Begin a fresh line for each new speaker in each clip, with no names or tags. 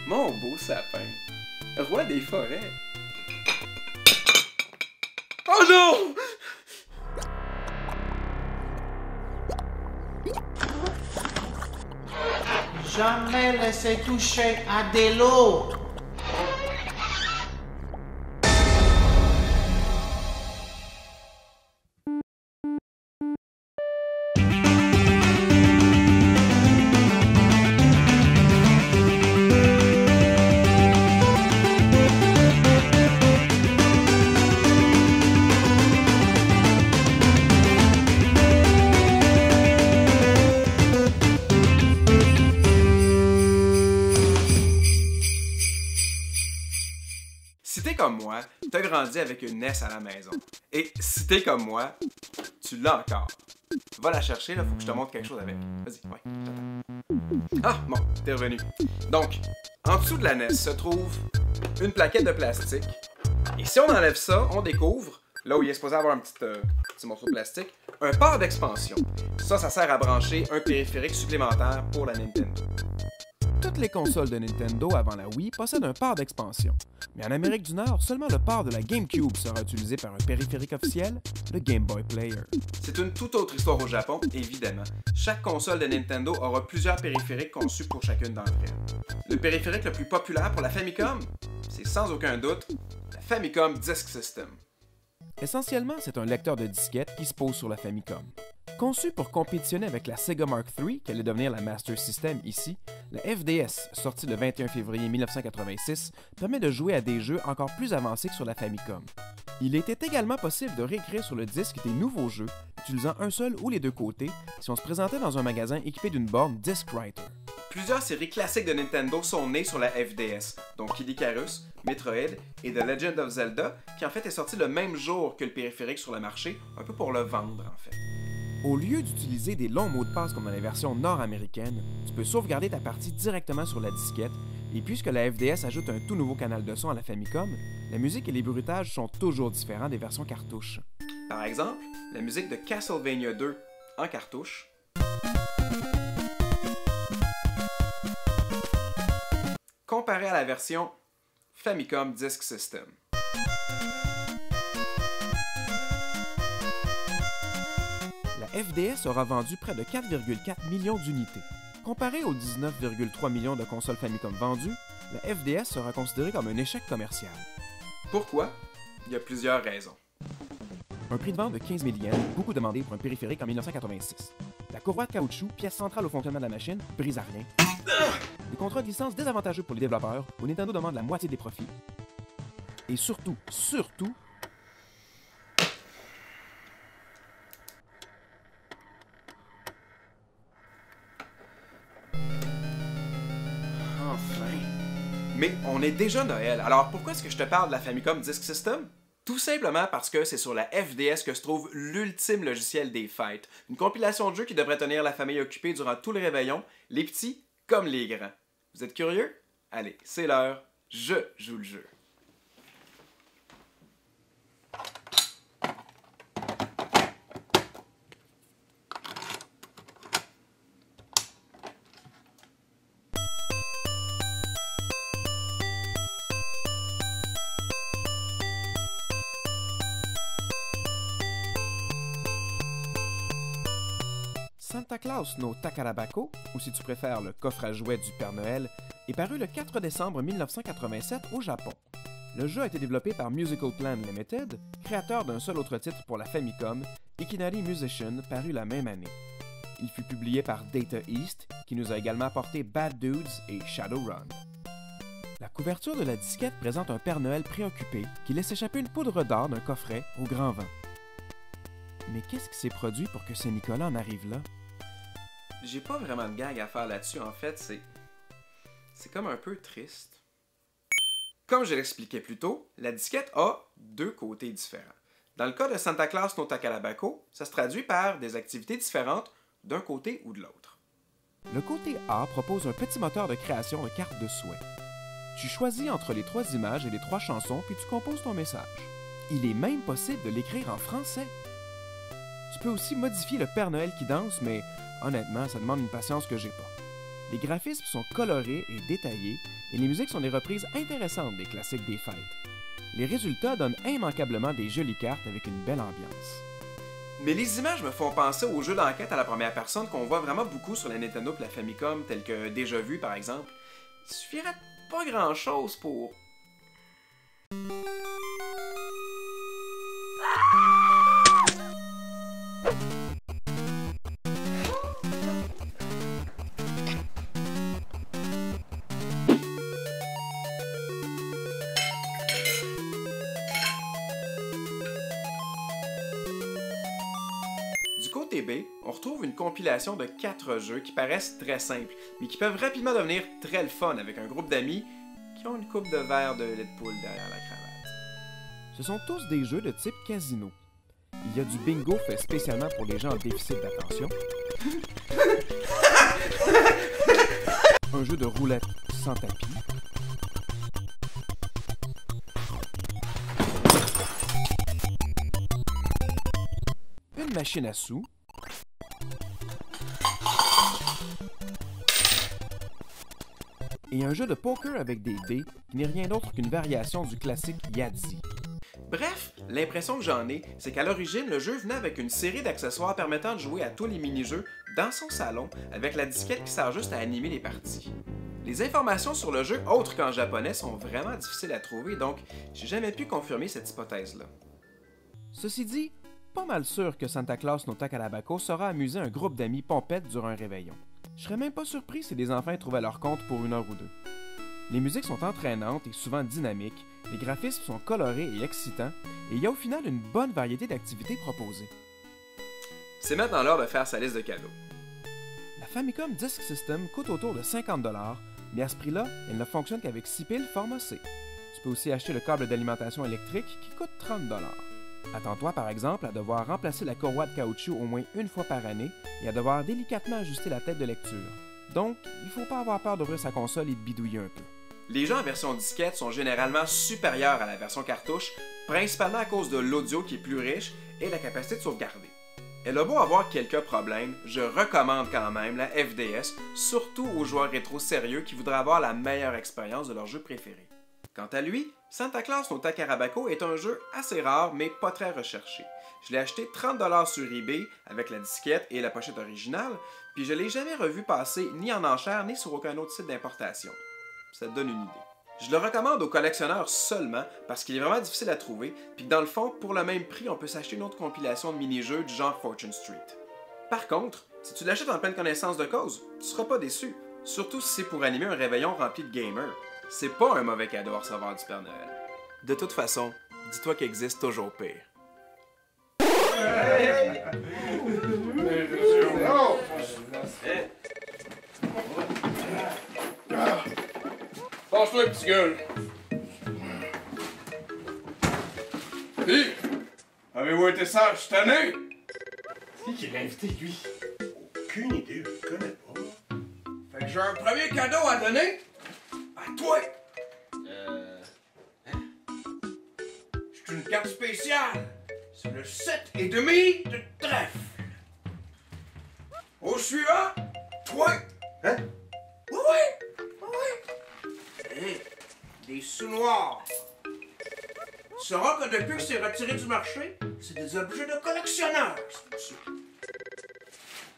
Mon beau sapin, roi des forêts. Oh non!
Jamais laisser toucher à de l'eau.
Si t'es comme moi, t'as grandi avec une NES à la maison. Et si t'es comme moi, tu l'as encore. Va la chercher, là, faut que je te montre quelque chose avec. Vas-y, ouais, j'attends. Ah, bon, t'es revenu. Donc, en dessous de la NES se trouve une plaquette de plastique. Et si on enlève ça, on découvre, là où il est supposé avoir un petit morceau de plastique, un port d'expansion. Ça sert à brancher un périphérique supplémentaire pour la Nintendo.
Toutes les consoles de Nintendo avant la Wii possèdent un port d'expansion. Mais en Amérique du Nord, seulement le port de la GameCube sera utilisé par un périphérique officiel, le Game Boy Player.
C'est une toute autre histoire au Japon, évidemment. Chaque console de Nintendo aura plusieurs périphériques conçus pour chacune d'entre elles. Le périphérique le plus populaire pour la Famicom, c'est sans aucun doute la Famicom Disk System.
Essentiellement, c'est un lecteur de disquettes qui se pose sur la Famicom. Conçu pour compétitionner avec la Sega Mark III, qui allait devenir la Master System ici, la FDS, sortie le 21 février 1986, permet de jouer à des jeux encore plus avancés que sur la Famicom. Il était également possible de réécrire sur le disque des nouveaux jeux, utilisant un seul ou les deux côtés, si on se présentait dans un magasin équipé d'une borne Disc Writer.
Plusieurs séries classiques de Nintendo sont nées sur la FDS, dont Kid Icarus, Metroid et The Legend of Zelda, qui en fait est sorti le même jour que le périphérique sur le marché, un peu pour le vendre en fait.
Au lieu d'utiliser des longs mots de passe comme dans les versions nord-américaines, tu peux sauvegarder ta partie directement sur la disquette, et puisque la FDS ajoute un tout nouveau canal de son à la Famicom, la musique et les bruitages sont toujours différents des versions cartouches.
Par exemple, la musique de Castlevania 2 en cartouche, comparée à la version Famicom Disk System.
La FDS aura vendu près de 4,4 millions d'unités. Comparé aux 19,3 millions de consoles Famicom vendues, la FDS sera considérée comme un échec commercial.
Pourquoi? Il y a plusieurs raisons.
Un prix de vente de 15 000 yens, beaucoup demandé pour un périphérique en 1986. La courroie de caoutchouc, pièce centrale au fonctionnement de la machine, brise à rien. Des contrats de licence désavantageux pour les développeurs, où Nintendo demande la moitié des profits. Et surtout,
Enfin! Mais on est déjà Noël, alors pourquoi est-ce que je te parle de la Famicom Disk System? Tout simplement parce que c'est sur la FDS que se trouve l'ultime logiciel des fêtes. Une compilation de jeux qui devrait tenir la famille occupée durant tout le réveillon, les petits comme les grands. Vous êtes curieux? Allez, c'est l'heure, je joue le jeu.
Santa Claus no Takarabako, ou si tu préfères le coffre à jouets du Père Noël, est paru le 4 décembre 1987 au Japon. Le jeu a été développé par Musical Plan Limited, créateur d'un seul autre titre pour la Famicom, Ikinari Musician, paru la même année. Il fut publié par Data East, qui nous a également apporté Bad Dudes et Shadowrun. La couverture de la disquette présente un Père Noël préoccupé qui laisse échapper une poudre d'or d'un coffret au grand vent. Mais qu'est-ce qui s'est produit pour que Saint-Nicolas en arrive là?
J'ai pas vraiment de gag à faire là-dessus, en fait, c'est comme un peu triste. Comme je l'expliquais plus tôt, la disquette a deux côtés différents. Dans le cas de Santa Claus no Takarabako, ça se traduit par des activités différentes d'un côté ou de l'autre.
Le côté A propose un petit moteur de création de cartes de souhait. Tu choisis entre les 3 images et les 3 chansons, puis tu composes ton message. Il est même possible de l'écrire en français. Tu peux aussi modifier le Père Noël qui danse, mais honnêtement, ça demande une patience que j'ai pas. Les graphismes sont colorés et détaillés, et les musiques sont des reprises intéressantes des classiques des fêtes. Les résultats donnent immanquablement des jolies cartes avec une belle ambiance.
Mais les images me font penser aux jeux d'enquête à la première personne qu'on voit vraiment beaucoup sur la Nintendo et la Famicom, tels que Déjà Vu par exemple. Il suffirait de pas grand chose pour... Du côté B, on retrouve une compilation de 4 jeux qui paraissent très simples, mais qui peuvent rapidement devenir très le fun avec un groupe d'amis qui ont une coupe de verre de lait de poule derrière la cravate.
Ce sont tous des jeux de type casino. Il y a du bingo fait spécialement pour les gens en déficit d'attention. Un jeu de roulette sans tapis. Une machine à sous. Et un jeu de poker avec des dés qui n'est rien d'autre qu'une variation du classique Yahtzee.
Bref, l'impression que j'en ai, c'est qu'à l'origine, le jeu venait avec une série d'accessoires permettant de jouer à tous les mini-jeux dans son salon, avec la disquette qui sert juste à animer les parties. Les informations sur le jeu, autres qu'en japonais, sont vraiment difficiles à trouver, donc j'ai jamais pu confirmer cette hypothèse-là.
Ceci dit, pas mal sûr que Santa Claus no Takarabako saura amuser un groupe d'amis pompettes durant un réveillon. Je serais même pas surpris si des enfants y trouvaient leur compte pour 1 heure ou 2. Les musiques sont entraînantes et souvent dynamiques, les graphismes sont colorés et excitants, et il y a au final une bonne variété d'activités proposées.
C'est maintenant l'heure de faire sa liste de cadeaux.
La Famicom Disk System coûte autour de 50$, mais à ce prix-là, elle ne fonctionne qu'avec 6 piles format C. Tu peux aussi acheter le câble d'alimentation électrique qui coûte 30$. Attends-toi par exemple à devoir remplacer la courroie de caoutchouc au moins une fois par année et à devoir délicatement ajuster la tête de lecture. Donc, il faut pas avoir peur d'ouvrir sa console et de bidouiller un peu.
Les jeux en version disquette sont généralement supérieurs à la version cartouche, principalement à cause de l'audio qui est plus riche et la capacité de sauvegarder. Elle a beau avoir quelques problèmes, je recommande quand même la FDS, surtout aux joueurs rétro sérieux qui voudraient avoir la meilleure expérience de leur jeu préféré. Quant à lui, Santa Claus no Takarabako est un jeu assez rare mais pas très recherché. Je l'ai acheté 30$ sur eBay avec la disquette et la pochette originale, puis je l'ai jamais revu passer ni en enchère ni sur aucun autre site d'importation. Ça te donne une idée. Je le recommande aux collectionneurs seulement parce qu'il est vraiment difficile à trouver, puis que dans le fond, pour le même prix, on peut s'acheter une autre compilation de mini-jeux du genre Fortune Street. Par contre, si tu l'achètes en pleine connaissance de cause, tu seras pas déçu, surtout si c'est pour animer un réveillon rempli de gamers. C'est pas un mauvais cadeau à recevoir du Père Noël. De toute façon, dis-toi qu'il existe toujours pire.
Passe-toi, petit gueule. Hé! Avez-vous été sage cette année?
C'est qui l'a invité, lui? Aucune idée, je le connais pas.
Fait que j'ai un premier cadeau à donner. À toi! C'est une carte spéciale. C'est le 7,5 de trèfle. Au suivant, toi!
Hein?
Oui, oui! Oui! Hey, des sous noirs. Tu sauras que depuis que c'est retiré du marché, c'est des objets de collectionneurs.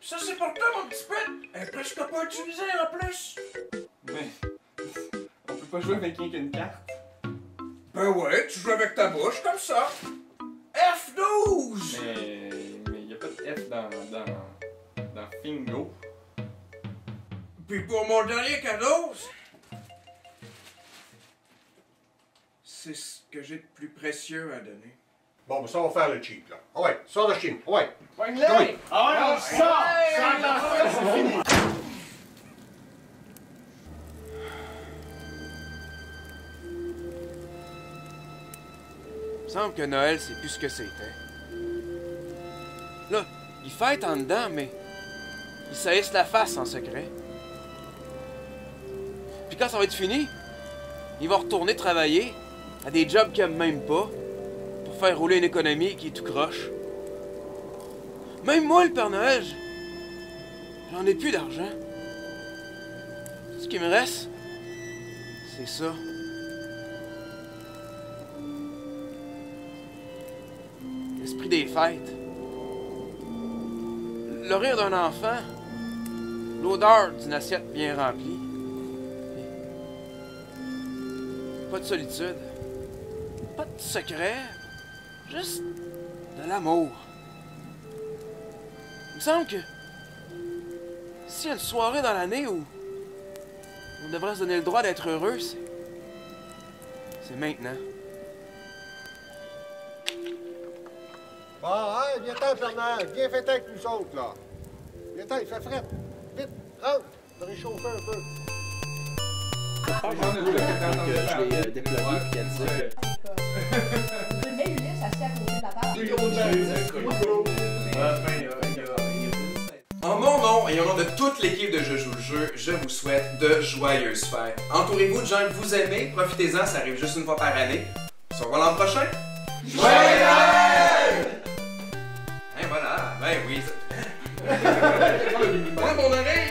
Ça, c'est pour toi, mon petit pet. Elle est presque pas utilisée en plus.
Mais, on peut pas jouer avec rien qu'une carte.
Ben ouais, tu joues avec ta bouche comme ça. F12!
Mais y a pas de F dans Fingo.
Puis pour mon dernier cadeau, c'est ce que j'ai de plus précieux à donner.
Bon, ben ça, on va faire le cheap, là. Ah ouais, sors de Chine. Ah ouais.
Pogne-le!
Ah ouais, on sort! C'est fini!
Il me semble que Noël, c'est plus ce que c'était. Là, ils fêtent en dedans, mais ils saillissent la face en secret. Puis quand ça va être fini, ils vont retourner travailler à des jobs qu'ils aiment même pas pour faire rouler une économie qui est tout croche. Même moi, le Père Noël, j'en ai plus d'argent. Ce qui me reste, c'est ça. L'esprit des fêtes. Le rire d'un enfant. L'odeur d'une assiette bien remplie. Pas de solitude. Pas de secret. Juste de l'amour. Il me semble que s'il y a une soirée dans l'année où on devrait se donner le droit d'être heureux, c'est maintenant.
Bon, hein, viens-t'en, Fernand. Viens fêter avec nous autres, là. Viens-t'en, il fait frais. Vite, rentre. De réchauffer un peu.
Je l'ai déployé puis qu'elle disait
Je mets Ulysse assis à côté de la table.
En mon nom et au nom de toute l'équipe de Je joue le jeu, je vous souhaite de joyeuses fêtes. Entourez-vous de gens que vous aimez, profitez-en, ça arrive juste une fois par année. On se revoit l'an prochain. Joyeux! Et voilà, ben oui. Prends mon oreille!